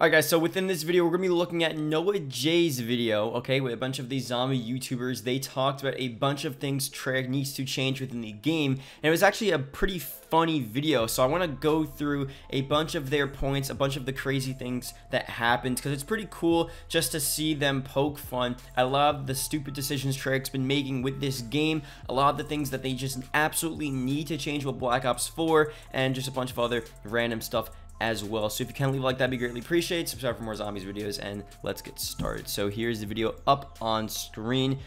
Alright guys, so within this video, we're going to be looking at Noah J's video, okay, with a bunch of these zombie YouTubers. They talked about a bunch of things TREYARCH needs to change within the game, and it was actually a pretty funny video, so I want to go through a bunch of their points, a bunch of the crazy things that happened, because it's pretty cool just to see them poke fun at a lot of the stupid decisions TREYARCH's been making with this game, a lot of the things that they just absolutely need to change with Black Ops 4, and just a bunch of other random stuff as well. So if you can leave a like, that'd be greatly appreciated. Subscribe for more zombies videos, and let's get started. So here's the video up on screen.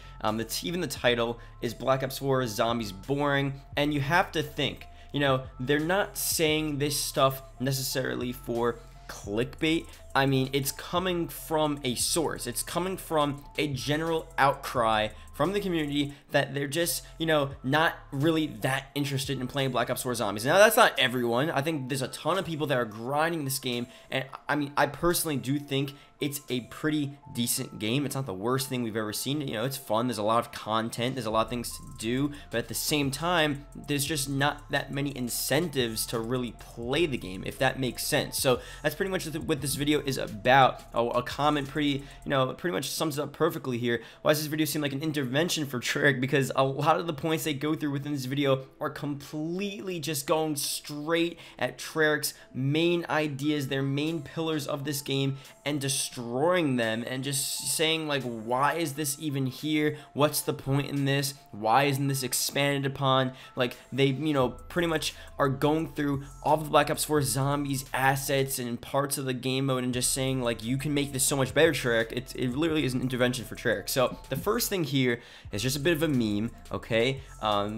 Even the title is Black Ops 4 Zombies Boring, and you have to think, you know, they're not saying this stuff necessarily for clickbait. I mean, it's coming from a source. It's coming from a general outcry from the community that they're just, you know, not really that interested in playing Black Ops 4 Zombies. Now, that's not everyone. I think there's a ton of people that are grinding this game, and I mean, I personally do think it's a pretty decent game. It's not the worst thing we've ever seen. You know, it's fun. There's a lot of content. There's a lot of things to do, but at the same time, there's just not that many incentives to really play the game, if that makes sense. So that's pretty much what this video is about. A comment pretty much sums it up perfectly here. Why does this video seem like an intervention for TREYARCH? Because a lot of the points they go through within this video are completely just going straight at TREYARCH's main ideas, their main pillars of this game, and destroying them, and just saying, like, why is this even here? What's the point in this? Why isn't this expanded upon? Like, they, you know, pretty much are going through all of the Black Ops 4 Zombies assets and parts of the game mode and just saying, like, you can make this so much better, TREYARCH. It literally is an intervention for TREYARCH. So the first thing here is just a bit of a meme, okay?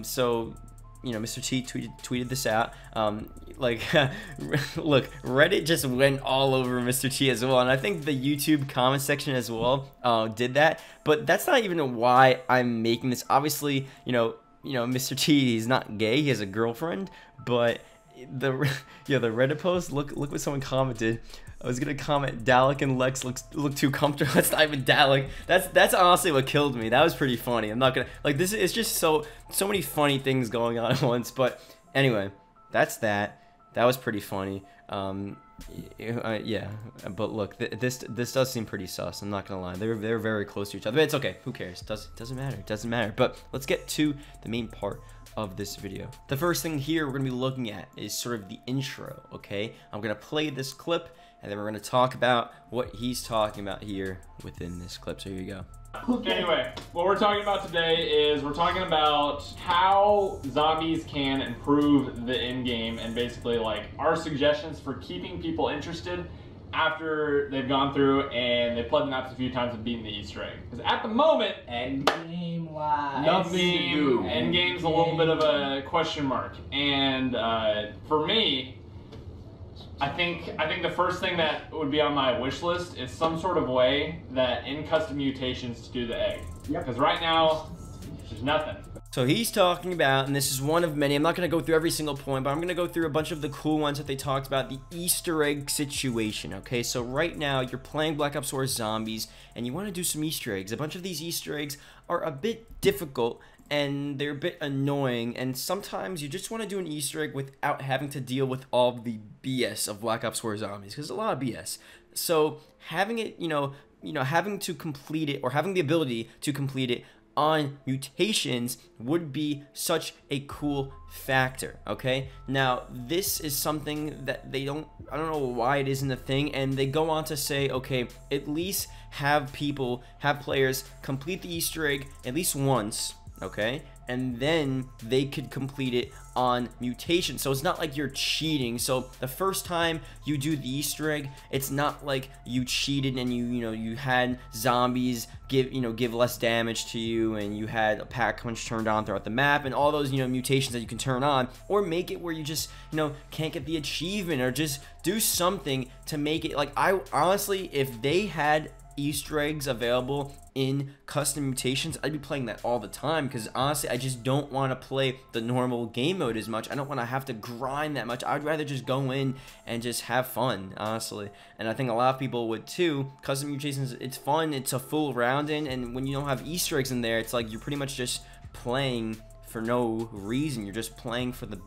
So, you know, Mr. T tweeted this out. Look, Reddit just went all over Mr. T as well, and I think the YouTube comment section as well did that. But that's not even why I'm making this. Obviously, you know, Mr. T, he's not gay. He has a girlfriend. But the Reddit post. Look what someone commented. I was gonna comment, Dalek and Lex look too comfortable. That's not even Dalek. That's honestly what killed me. That was pretty funny. I'm not gonna, like, this is just so many funny things going on at once. But anyway, that's that. That was pretty funny. Yeah. But look, this does seem pretty sus. I'm not gonna lie. They're very close to each other. But it's okay. Who cares? Doesn't matter. It doesn't matter. But let's get to the main part of this video. The first thing here we're gonna be looking at is sort of the intro. Okay, I'm gonna play this clip, and then we're going to talk about what he's talking about here within this clip. So here you go. Anyway, what we're talking about today is we're talking about how zombies can improve the end game, and basically like our suggestions for keeping people interested after they've gone through and they've played the maps a few times and beaten the Easter egg. Because at the moment, endgame-wise, endgame's a little bit of a question mark. And for me, I think the first thing that would be on my wish list is some sort of way that in custom mutations to do the egg. Yep. Because right now, there's nothing. So he's talking about, and this is one of many, I'm not going to go through every single point, but I'm going to go through a bunch of the cool ones that they talked about, the Easter egg situation, okay? So right now, you're playing Black Ops 4 Zombies, and you want to do some Easter eggs. A bunch of these Easter eggs are a bit difficult, and they're a bit annoying, and sometimes you just want to do an Easter egg without having to deal with all the BS of Black Ops 4 Zombies, because there's a lot of BS. So having it, having to complete it, or having the ability to complete it on mutations would be such a cool factor, okay? Now, this is something that I don't know why it isn't a thing, and they go on to say, okay, at least have players complete the Easter egg at least once, okay, and then they could complete it on mutation. So it's not like you're cheating. So the first time you do the Easter egg, it's not like you cheated and you had zombies give less damage to you, and you had a pack punch turned on throughout the map, and all those mutations that you can turn on, or make it where you just can't get the achievement, or just do something to make it like, I honestly, if they had Easter eggs available in custom mutations, I'd be playing that all the time, because honestly, I just don't want to play the normal game mode as much. I don't want to have to grind that much. I'd rather just go in and just have fun, honestly. And I think a lot of people would too. Custom mutations, it's fun, it's a full round in, and when you don't have Easter eggs in there, it's like you're pretty much just playing for no reason. You're just playing for the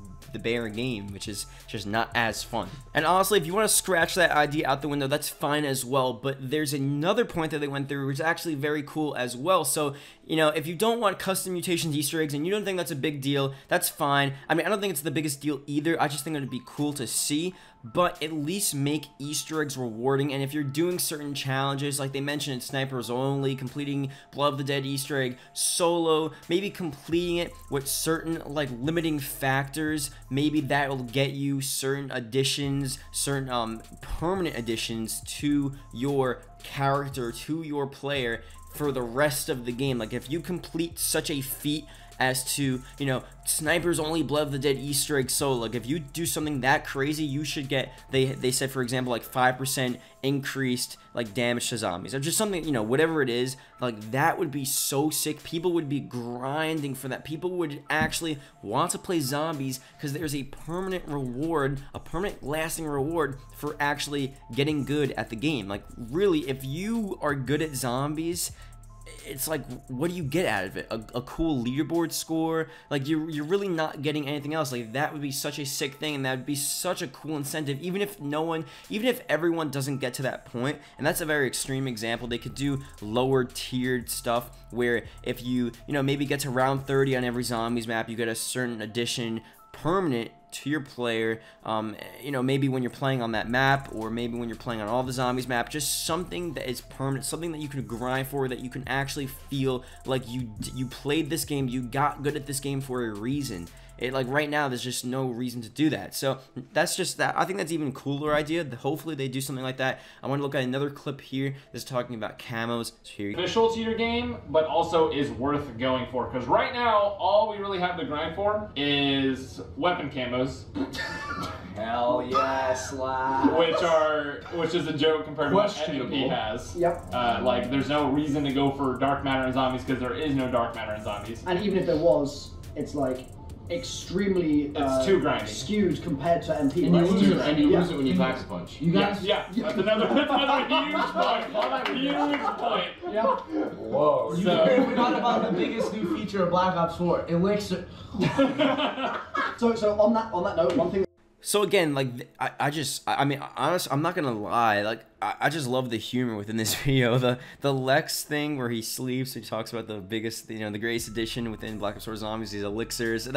bare game, which is just not as fun. And honestly, if you want to scratch that idea out the window, that's fine as well. But there's another point that they went through, which is actually very cool as well. So, you know, if you don't want custom mutations, Easter eggs, and you don't think that's a big deal, that's fine. I mean, I don't think it's the biggest deal either. I just think it would be cool to see, but at least make Easter eggs rewarding. And if you're doing certain challenges, like they mentioned in Snipers Only, completing Blood of the Dead Easter egg solo, maybe completing it with certain like limiting factors, maybe that will get you certain additions, certain permanent additions to your character, to your player for the rest of the game. Like if you complete such a feat as to, you know, Snipers Only Blood of the Dead Easter egg solo, like if you do something that crazy, you should get, they said, for example, like 5% increased like damage to zombies, or just something, you know, whatever it is. Like that would be so sick. People would be grinding for that. People would actually want to play zombies because there's a permanent reward, a permanent lasting reward for actually getting good at the game. Like really, if you are good at zombies, it's like, what do you get out of it? A cool leaderboard score? Like you're really not getting anything else. Like that would be such a sick thing, and that would be such a cool incentive. Even if everyone doesn't get to that point, and that's a very extreme example, they could do lower tiered stuff where if you know, maybe get to round 30 on every zombies map, you get a certain addition permanent to your player, you know, maybe when you're playing on that map, or maybe when you're playing on all the zombies map, just something that is permanent, something that you can grind for, that you can actually feel like you played this game, you got good at this game for a reason. Like right now, there's just no reason to do that. So that's just that. I think that's even cooler idea. Hopefully they do something like that. I want to look at another clip here that's talking about camos. So here you go. Beneficial to your game, but also is worth going for. Because right now, all we really have to grind for is weapon camos. Hell yes, lad. Which is a joke compared to what MVP has. Yep. Like there's no reason to go for dark matter and zombies because there is no dark matter and zombies. And even if there was, it's like extremely it's too grindy, skewed compared to MP. And you lose it when you Pack a Punch. You guys, yeah, that's another huge point. Huge point. Yep. Whoa. You forgot about the biggest new feature of Black Ops 4, Elixir. So on that note, one thing. So again, like I mean, honestly, I'm not gonna lie. Like I just love the humor within this video. The Lex thing where he sleeps, he talks about the biggest, you know, the greatest addition within Black Ops 4 Zombies, these elixirs.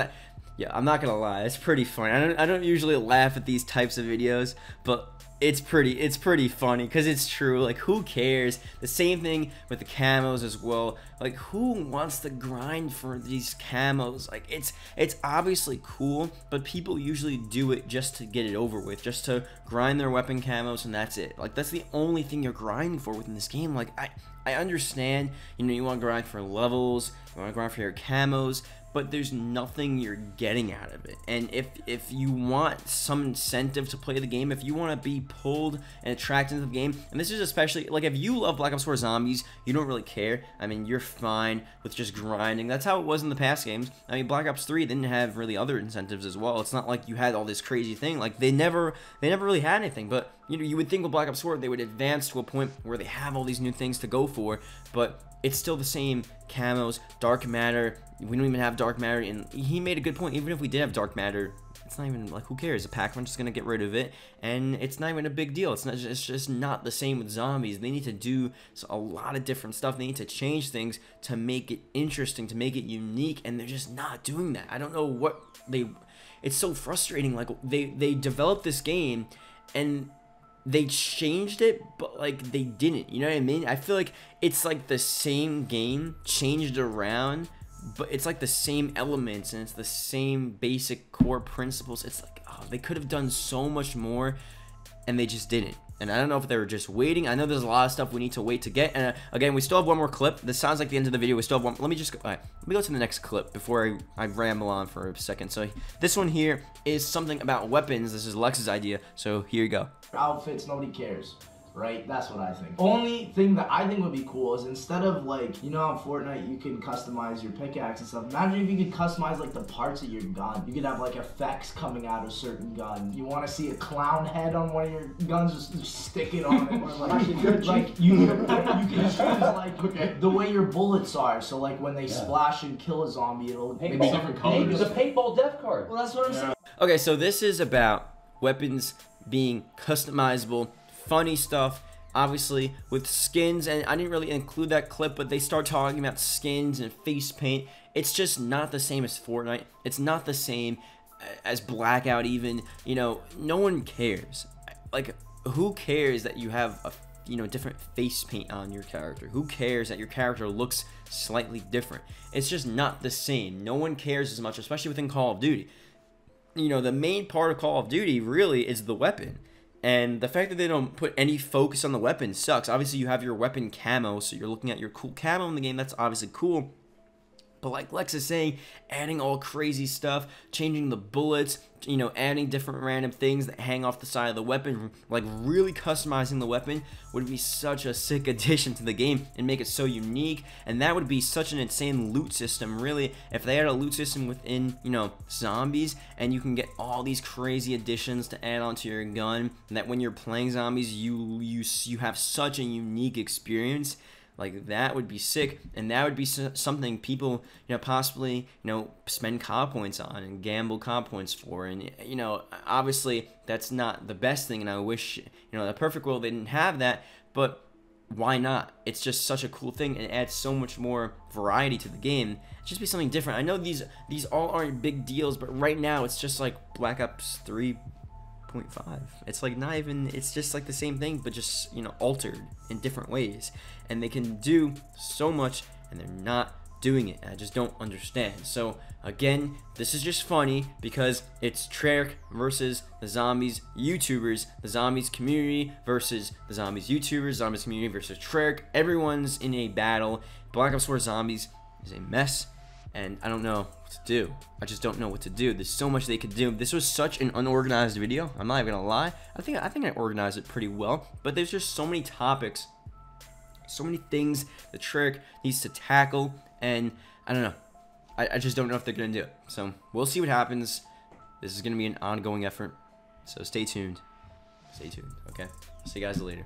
Yeah, I'm not gonna lie, it's pretty funny. I don't usually laugh at these types of videos, but it's pretty funny because it's true. Like who cares? The same thing with the camos as well. Like who wants to grind for these camos? Like it's obviously cool, but people usually do it just to get it over with, just to grind their weapon camos, and that's it. Like that's the only thing you're grinding for within this game. Like I understand, you know, you want to grind for levels, you want to grind for your camos, but there's nothing you're getting out of it. And if you want some incentive to play the game, if you want to be pulled and attracted into the game, and this is especially, like if you love Black Ops 4 Zombies, you don't really care. I mean, you're fine with just grinding. That's how it was in the past games. I mean, Black Ops 3 didn't have really other incentives as well. It's not like you had all this crazy thing. Like they never really had anything. But you know, you would think with Black Ops 4 they would advance to a point where they have all these new things to go for, but it's still the same camos, dark matter. We don't even have dark matter, and he made a good point. Even if we did have dark matter, it's not even like, who cares? A Pac-Man just gonna get rid of it, and it's not even a big deal. It's just not the same with zombies. They need to do a lot of different stuff. They need to change things to make it interesting, to make it unique, and they're just not doing that. I don't know what it's so frustrating. Like they developed this game and they changed it, but like they didn't, you know what I mean? I feel like it's like the same game changed around, but it's like the same elements and it's the same basic core principles. It's like, oh, they could have done so much more and they just didn't. And I don't know if they were just waiting. I know there's a lot of stuff we need to wait to get. And again, we still have one more clip. This sounds like the end of the video. We still have one. Let me just go. All right, let me go to the next clip before I ramble on for a second. So this one here is something about weapons. This is Lex's idea. So here you go. Outfits, nobody cares. right? That's what I think. Only thing that I think would be cool is instead of like, you know how in Fortnite you can customize your pickaxe and stuff. Imagine if you could customize like the parts of your gun. You could have like effects coming out of certain gun. You want to see a clown head on one of your guns, just stick it on it. Or like you can choose like the way your bullets are. So like when they splash and kill a zombie, it'll maybe different colors. The paintball death card. Well, that's what I'm saying. Okay, so this is about weapons being customizable, funny stuff, obviously with skins, and I didn't really include that clip, but they start talking about skins and face paint. It's just not the same as Fortnite. It's not the same as Blackout even. You know, no one cares. Like, who cares that you have a different face paint on your character? Who cares that your character looks slightly different? It's just not the same. No one cares as much, especially within Call of Duty. You know, the main part of Call of Duty really is the weapon. And the fact that they don't put any focus on the weapon sucks. Obviously, you have your weapon camo, so you're looking at your cool camo in the game. That's obviously cool. But like Lex is saying, adding all crazy stuff, changing the bullets, you know, adding different random things that hang off the side of the weapon, like really customizing the weapon would be such a sick addition to the game and make it so unique. And that would be such an insane loot system, really, if they had a loot system within, you know, zombies, and you can get all these crazy additions to add onto your gun, and that when you're playing zombies, you have such a unique experience. Like, that would be sick, and that would be something people, you know, possibly, you know, spend COD points on and gamble COD points for. And, you know, obviously that's not the best thing, and I wish, you know, in the perfect world they didn't have that, but why not? It's just such a cool thing, and it adds so much more variety to the game. Just be something different. I know these all aren't big deals, but right now it's just like Black Ops 3.5. It's like not even, it's just like the same thing, but just, you know, altered in different ways. And they can do so much, and they're not doing it. I just don't understand. So again, this is just funny because it's TREYARCH versus the zombies YouTubers, the zombies community versus the zombies YouTubers, zombies community versus TREYARCH. Everyone's in a battle. Black Ops 4 Zombies is a mess, and I don't know what to do. I just don't know what to do. There's so much they could do. This was such an unorganized video. I'm not even gonna lie. I think I organized it pretty well, but there's just so many topics, so many things the TREYARCH needs to tackle, and I don't know. I just don't know if they're gonna do it. So we'll see what happens. This is gonna be an ongoing effort. So stay tuned. Stay tuned. Okay. See you guys later.